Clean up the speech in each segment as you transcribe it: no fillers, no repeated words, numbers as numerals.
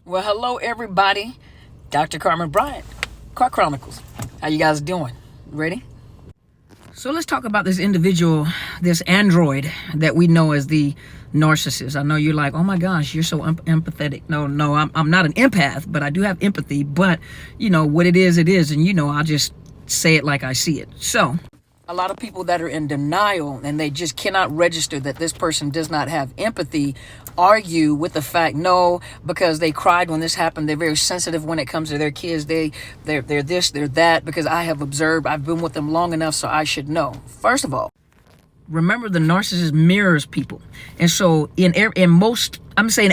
Well, hello everybody. Dr. Carmen Bryant, Car Chronicles. How you guys doing? Ready? So let's talk about this individual, this android that we know as the narcissist. I know you're like, oh my gosh, you're so empathetic. No, I'm not an empath, but I do have empathy. But you know what it is, and I'll just say it like I see it. So a lot of people that are in denial and they just cannot register that this person does not have empathy argue with the fact, no, because they cried when this happened. They're very sensitive when it comes to their kids. They're this, they're that, because I have observed, I've been with them long enough, so I should know. First of all, remember, the narcissist mirrors people. And so in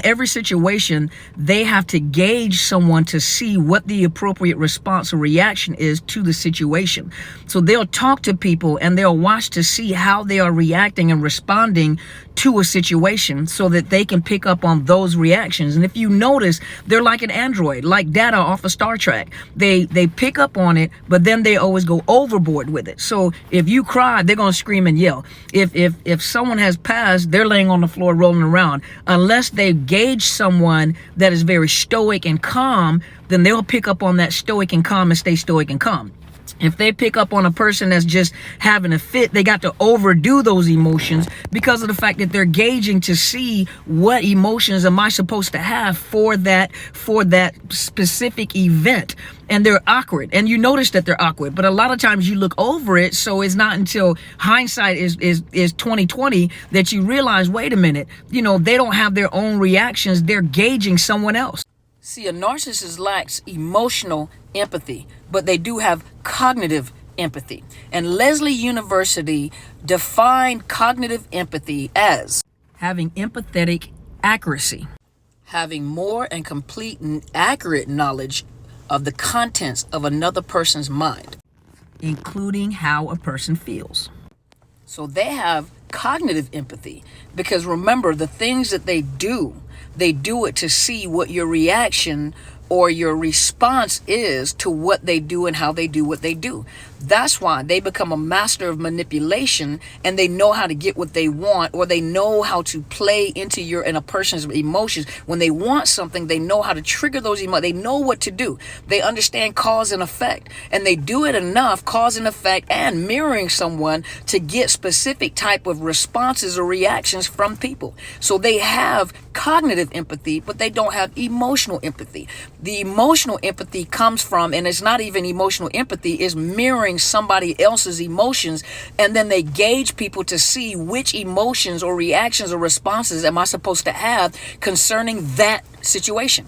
every situation, they have to gauge someone to see what the appropriate response or reaction is to the situation. So they'll talk to people and they'll watch to see how they are reacting and responding to a situation so that they can pick up on those reactions. And if you notice, they're like an android, like Data off of Star Trek. They pick up on it, but then they always go overboard with it. So if you cry, they're going to scream and yell. If someone has passed, they're laying on the floor rolling around. Unless they gauge someone that is very stoic and calm, then they'll pick up on that stoic and calm and stay stoic and calm. If they pick up on a person that's just having a fit, they got to overdo those emotions because of the fact that they're gauging to see what emotions am I supposed to have for that specific event. And they're awkward. And you notice that they're awkward. But a lot of times you look over it, so it's not until hindsight is 2020 that you realize, wait a minute, they don't have their own reactions. They're gauging someone else. See, a narcissist lacks emotional empathy, but they do have cognitive empathy. And Leslie University defined cognitive empathy as having empathetic accuracy, having more and complete and accurate knowledge of the contents of another person's mind, including how a person feels. So they have cognitive empathy because remember, the things that they do it to see what your reaction or your response is to what they do and how they do what they do. That's why they become a master of manipulation, and they know how to get what they want, or they know how to play into a person's emotions. When they want something, they know how to trigger those emotions. They know what to do. They understand cause and effect, and they do it enough, cause and effect, and mirroring someone to get specific type of responses or reactions from people. So they have cognitive empathy, but they don't have emotional empathy. The emotional empathy comes from, and it's not even emotional empathy, is mirroring somebody else's emotions, and then they gauge people to see which emotions or reactions or responses am I supposed to have concerning that situation.